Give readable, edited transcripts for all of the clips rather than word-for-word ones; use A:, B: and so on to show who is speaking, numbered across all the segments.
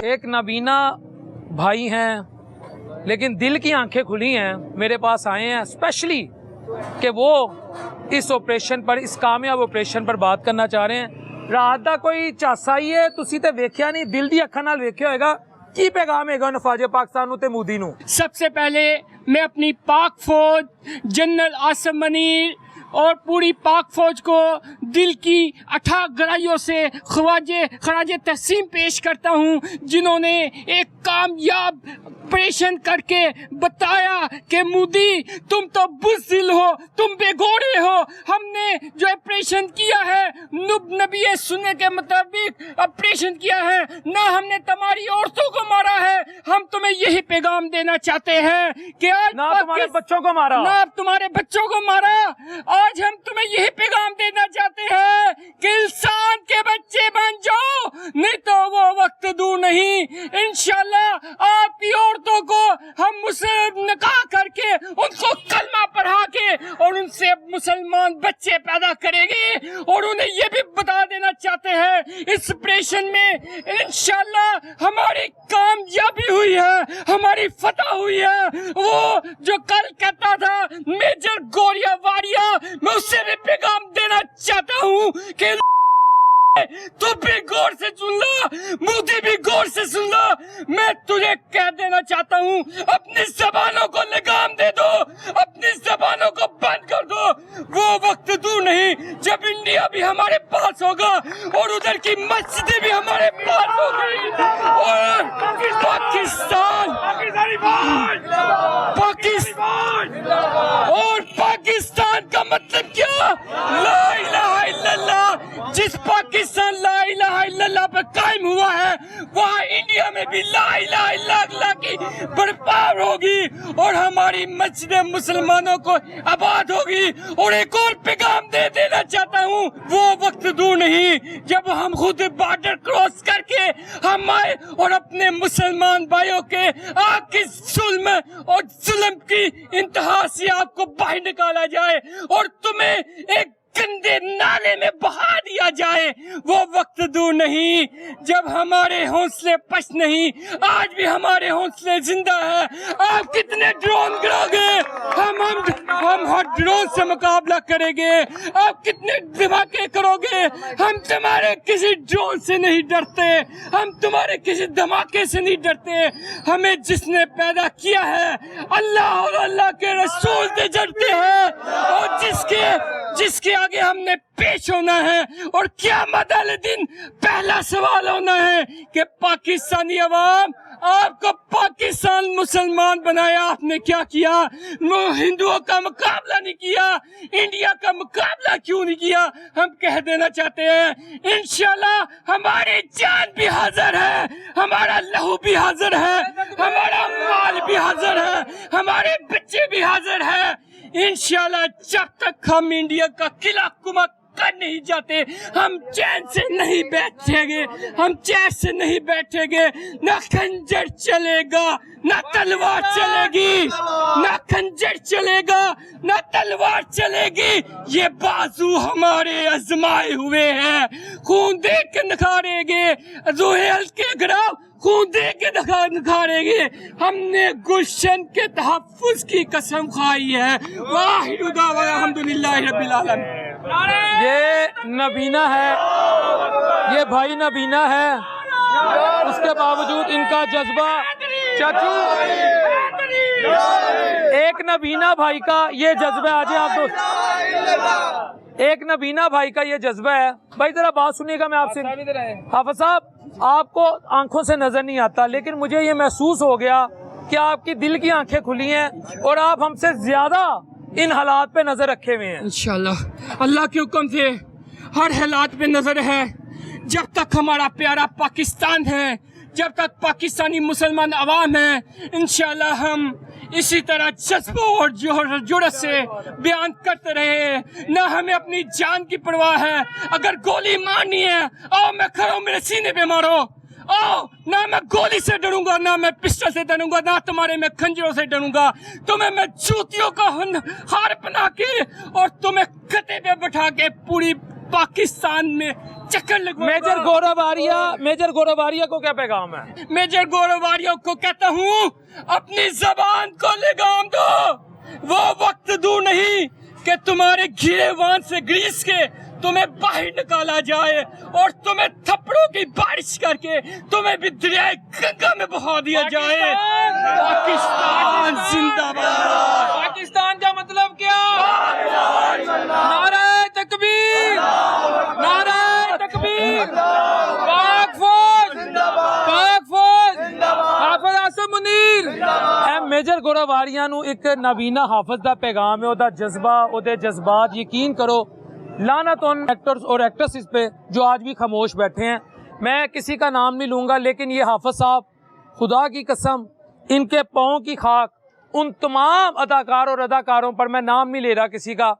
A: ایک نابینا بھائی ہیں لیکن دل کی آنکھیں کھلی ہیں، میرے پاس آئے ہیں اسپیشلی کہ وہ اس آپریشن پر، اس کامیاب آپریشن پر بات کرنا چاہ رہے ہیں۔ رات دا کوئی چاسا ہی ہے، تسی تے ویکھیا نہیں، دل دی اکھاں نال ویکھیا ہوئے گا۔ کی پیغام ہے گا فوج پاکستان نو تے مودی نو؟
B: سب سے پہلے میں اپنی پاک فوج جنرل عاصم منیر اور پوری پاک فوج کو دل کی اٹھا گہرائیوں سے خراج تحسین پیش کرتا ہوں، جنہوں نے ایک کامیاب آپریشن کر کے بتایا کہ مودی تم تو بزدل ہو، تم بے گھوڑے ہو۔ ہم نے جو آپریشن کیا ہے نبی سننے کے مطابق آپریشن کیا ہے، نہ ہم نے تمہاری عورتوں کو مارا ہے۔ ہم تمہیں یہی پیغام دینا چاہتے ہیں کہ آج
A: نہ تمہارے بچوں کو مارا،
B: نہ تمہارے بچوں کو مارا۔ آج ہم تمہیں یہی پیغام دینا چاہتے ہیں کہ انسان کے بچے بن جاؤ، نہیں تو وہ وقت دور نہیں۔ انشاءاللہ آپ کی عورتوں کو ہم نکاح کر کے ان کو کلمہ پڑھا کے اور ان سے مسلمان بچے پیدا کریں گے۔ اور انہیں یہ بھی بتا دینا چاہتے ہیں اس آپریشن میں انشاءاللہ ہماری کامیابی ہوئی ہے، ہماری فتح ہوئی ہے۔ وہ جو کل کہتا تھا میجر گوریا واریا، میں اس سے بھی پیغام دینا چاہتا ہوں کہ تو بھی غور سے سن لو، مودی بھی غور سے سن لو۔ میں تجھے کہہ دینا چاہتا ہوں اپنی زبانوں کو لگام دے دو، اپنی زبانوں کو بند کر دو۔ وہ وقت دور نہیں جب انڈیا بھی ہمارے پاس ہوگا اور ادھر کی مسجدیں بھی ہمارے پاس ہوگی، اور پاکستان کا مطلب کیا؟ لا الہ الا اللہ۔ جس پاکستان لا الہ الا اللہ پہ قائم ہوا ہے وہاں انڈیا میں بھی لا الہ الا اللہ کی برپا ہوگی اور ہماری مسجد مسلمانوں کو آباد ہوگی۔ اور ایک اور پیغام دے دینا چاہتا ہوں، وہ وقت دور نہیں جب ہم خود بارڈر کراس کر کے ہم آئے اور اپنے مسلمان بھائیوں کے آگ کی ظلم اور ظلم کی انتہا سے آپ کو باہر نکالا جائے اور تمہیں ایک گندے نالے میں بہا دیا جائے۔ وہ وقت دور نہیں جب ہمارے حوصلے پست نہیں، آج بھی ہمارے حوصلے زندہ ہیں۔ آپ کتنے ڈرون گرو گے؟ ہم ہر ڈرون سے مقابلہ کریں گے۔ آپ کتنے دھماکے کرو گے؟ ہم تمہارے کسی ڈرون سے نہیں ڈرتے، ہم تمہارے کسی دھماکے سے نہیں ڈرتے۔ ہمیں جس نے پیدا کیا ہے اللہ اور اللہ کے رسول سے ڈرتے ہیں، اور جس کے آگے ہم نے پیش ہونا ہے اور قیامت والے دن پہلا سوال ہونا ہے کہ پاکستانی عوام، آپ کو پاکستان مسلمان بنایا، آپ نے کیا کیا؟ ہندوؤں کا مقابلہ نہیں کیا، انڈیا کا مقابلہ کیوں نہیں کیا؟ ہم کہہ دینا چاہتے ہیں انشاءاللہ ہماری جان بھی حاضر ہے، ہمارا لہو بھی حاضر ہے، ہمارا مال بھی حاضر ہے، ہمارے بچے بھی حاضر ہیں۔ انشاءاللہ جب تک ہم انڈیا کا قلعہ حکومت کر نہیں جاتے ہم چین سے نہیں بیٹھیں گے، ہم چین سے نہیں بیٹھیں گے۔ نہ خنجر چلے گا نہ تلوار چلے گی، نہ خنجر چلے گا نہ تلوار چلے گی۔ یہ بازو ہمارے آزمائے ہوئے ہیں، خون دے کے نکھاریں گے، روح ہلکے گراؤ خون دے کے نکھاریں گے۔ ہم نے گلشن کے تحفظ کی قسم کھائی ہے۔ واحد دعوانا الحمدللہ رب العالمین۔
A: یہ نابینا ہے، یہ بھائی نابینا ہے، اس کے باوجود ان کا جذبہ، چاچو ایک نابینا بھائی کا یہ جذبہ ہے، آج آپ دوست، ایک نابینا بھائی کا یہ جذبہ ہے۔ بھائی ذرا بات سنیے گا، میں آپ سے، حافظ صاحب آپ کو آنکھوں سے نظر نہیں آتا لیکن مجھے یہ محسوس ہو گیا کہ آپ کی دل کی آنکھیں کھلی ہیں اور آپ ہم سے زیادہ ان حالات پہ نظر رکھے ہوئے ہیں۔
B: انشاءاللہ اللہ کے حکم سے ہر حالات پہ نظر ہے۔ جب تک ہمارا پیارا پاکستان ہے، جب تک پاکستانی مسلمان عوام ہیں، انشاءاللہ ہم اسی طرح جذبہ اور جرأت سے بیان کرتے رہے۔ نہ ہمیں اپنی جان کی پرواہ ہے، اگر گولی مارنی ہے آؤ میں کھڑا ہوں، میرے سینے پہ مارو، آؤ۔ نہ میں گولی سے ڈروں گا، نہ میں پسٹل سے ڈروں گا، نہ تمہارے میں خنجروں سے ڈروں گا۔ تمہیں میں جوتیوں کا ہار بنا کے اور تمہیں کتے پہ بٹھا کے پوری पाकिस्तान में चक्कर
A: मेजर गौरव आर्या को क्या पैगाम है?
B: मेजर गौरव आर्या को कहता हूँ अपनी जबान को लगाम दो, वो वक्त दूर नहीं कि तुम्हारे घिरे वान से ग्रीस के तुम्हें बाहर निकाला जाए और तुम्हें थप्पड़ों की बारिश करके तुम्हें भी दरियाए गंगा में बहा दिया जाए। पाकिस्तान जिंदाबाद।
A: पाकिस्तान का मतलब क्या? नारे तकबीर, नारे तकबीर, पाक फौज, पाक फौज, हाफिज आसिम मुनीर। मेजर गौरव आर्या ਨੂੰ ਇੱਕ ਨਾਬੀਨਾ ਹਾਫਿਜ਼ ਦਾ ਪੈगाम है, ਉਹਦਾ ਜਜ਼ਬਾ, ਉਹਦੇ जज्बात। यकीन करो लानत उन एक्टर्स और एक्ट्रेसेस पे जो आज भी खामोश बैठे हैं। मैं किसी का नाम नहीं लूँगा, लेकिन ये हाफिज साहब, खुदा की कसम, इनके पाँव की खाक, उन तमाम अदाकार और अदाकारों पर, मैं नाम नहीं ले रहा किसी का,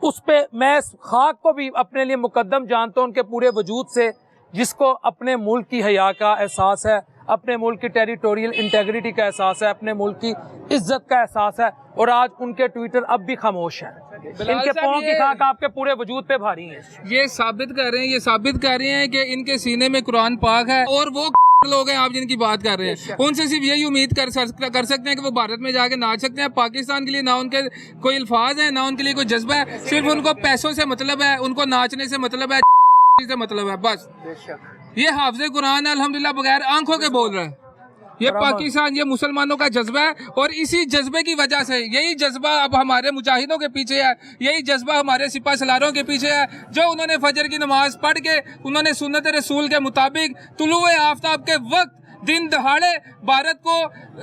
A: उस पे मैं खाक को भी अपने लिए मुकद्दम जानता हूँ, उनके पूरे वजूद से, जिसको अपने मुल्क की हया का एहसास है, अपने मुल्क की टेरिटोरियल इंटेग्रिटी का एहसास है, अपने मुल्क की इज्जत का एहसास है। और आज उनके ट्विटर अब भी खामोश हैं। इनके पाँव की खाक आपके पूरे वजूद पे भारी है।
C: ये साबित कर रहे हैं कि इनके सीने में कुरान पाक है, और वो लोग हैं आप जिनकी बात कर रहे हैं, उनसे सिर्फ यही उम्मीद कर सकते हैं कि वो भारत में जाके नाच सकते हैं। पाकिस्तान के लिए ना उनके कोई अल्फाज है, ना उनके लिए कोई जज्बा है, सिर्फ उनको पैसों से मतलब है, उनको नाचने से मतलब है, से मतलब है, बस। ये हाफिज़ कुरान अल्हम्दुलिल्लाह बगैर आंखों के बोल रहा है। ये पाकिस्तान, ये मुसलमानों का जज्बा है, और इसी जज्बे की वजह से, यही जज्बा अब हमारे मुजाहिदों के पीछे है, यही जज्बा हमारे सिपा सलारों के पीछे है, जो उन्होंने फजर की नमाज पढ़ के, उन्होंने सुन्नत रसूल के मुताबिक तुलुए आफ्ताब के वक्त दिन दहाड़े भारत को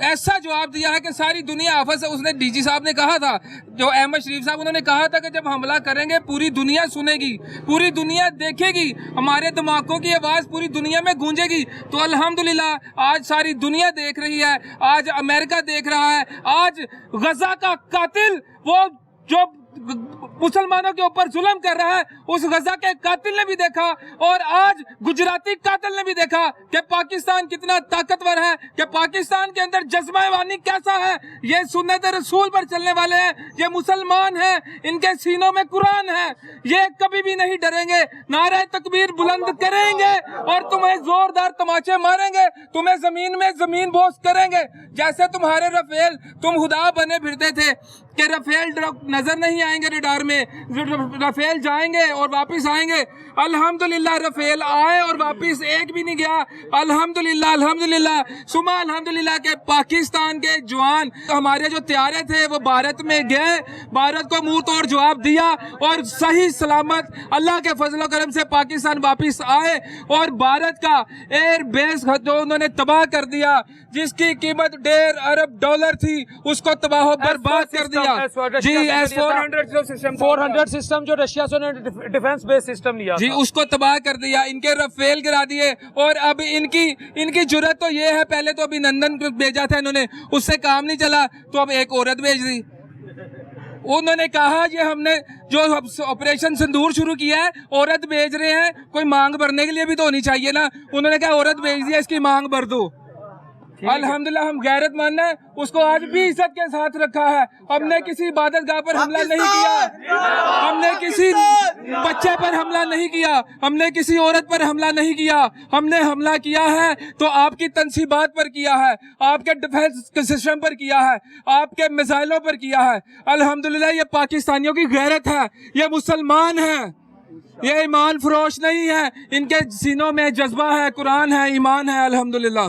C: ऐसा जवाब दिया है कि सारी दुनिया आफत से। उसने डीजी साहब ने कहा था, जो अहमद शरीफ साहब, उन्होंने कहा था कि जब हमला करेंगे पूरी दुनिया सुनेगी, पूरी दुनिया देखेगी, हमारे धमाकों की आवाज़ पूरी दुनिया में गूंजेगी। तो अल्हम्दुलिल्लाह आज सारी दुनिया देख रही है, आज अमेरिका देख रहा है, आज गजा का कातिल, वो जो मुसलमानों के ऊपर जुल्म कर रहा है, उस गजा के कातिल ने भी देखा, और आज गुजराती कातिल ने भी देखा कि पाकिस्तान कितना ताकतवर है, कि पाकिस्तान के अंदर जज्बा वानी कैसा है। ये सुन्नत रसूल पर चलने वाले हैं, ये मुसलमान हैं, इनके सीनों में कुरान है, ये कभी भी नहीं डरेंगे, नारे तकबीर बुलंद करेंगे और तुम्हें जोरदार तमाचे मारेंगे, तुम्हें जमीन में जमीन बोस करेंगे। जैसे तुम्हारे रफेल, तुम खुदा बने फिरते थे कि रफेल नजर नहीं आएंगे रडार में, रफेल जाएंगे और वापस आएंगे। अल्हम्दुलिल्लाह रफेल आए और वापस एक भी नहीं गया। अल्हम्दुलिल्लाह, अल्हम्दुलिल्लाह, सुमा अल्हम्दुलिल्लाह के पाकिस्तान के जवान, हमारे जो त्यारे थे वो भारत में गए, भारत को मुंह तोड़ जवाब दिया, और सही सलामत अल्लाह के फजल करम से पाकिस्तान वापस आए, और भारत का एयर बेस जो उन्होंने तबाह कर दिया, जिसकी कीमत $1.5 अरब थी, उसको तबाह बर्बाद कर दिया। जी, S-400
A: सिस्टम जो रशिया से डिफेंस बेस सिस्टम लिया
C: जी, उसको तबाह कर दिया, इनके रफेल गिरा दिए। और अब इनकी जुर्रत तो ये है, पहले तो अभिनंदन भेजा था इन्होंने, उससे काम नहीं चला, तो अब एक औरत भेज दी। उन्होंने कहा ये हमने जो ऑपरेशन सिंदूर शुरू किया है, औरत भेज रहे हैं, कोई मांग भरने के लिए भी तो होनी चाहिए ना। उन्होंने कहा औरत भेज दिया, इसकी मांग भर दो। अल्हम्दुलिल्लाह हम गैरतमंद हैं, उसको आज भी इज्जत के साथ रखा है। हमने किसी इबादत गाह पर हमला नहीं किया, हमने किसी बच्चे पर हमला नहीं किया, हमने किसी औरत पर हमला नहीं किया, हमने हमला किया है तो आपकी तनसीबात पर किया है, आपके डिफेंस सिस्टम पर किया है, आपके मिसाइलों पर किया है। अल्हम्दुलिल्लाह ये पाकिस्तानियों की गैरत है, ये मुसलमान हैं, ये ईमान फरोश नहीं है, इनके सीनों में जज्बा है, कुरान है, ईमान है। अल्हम्दुलिल्लाह।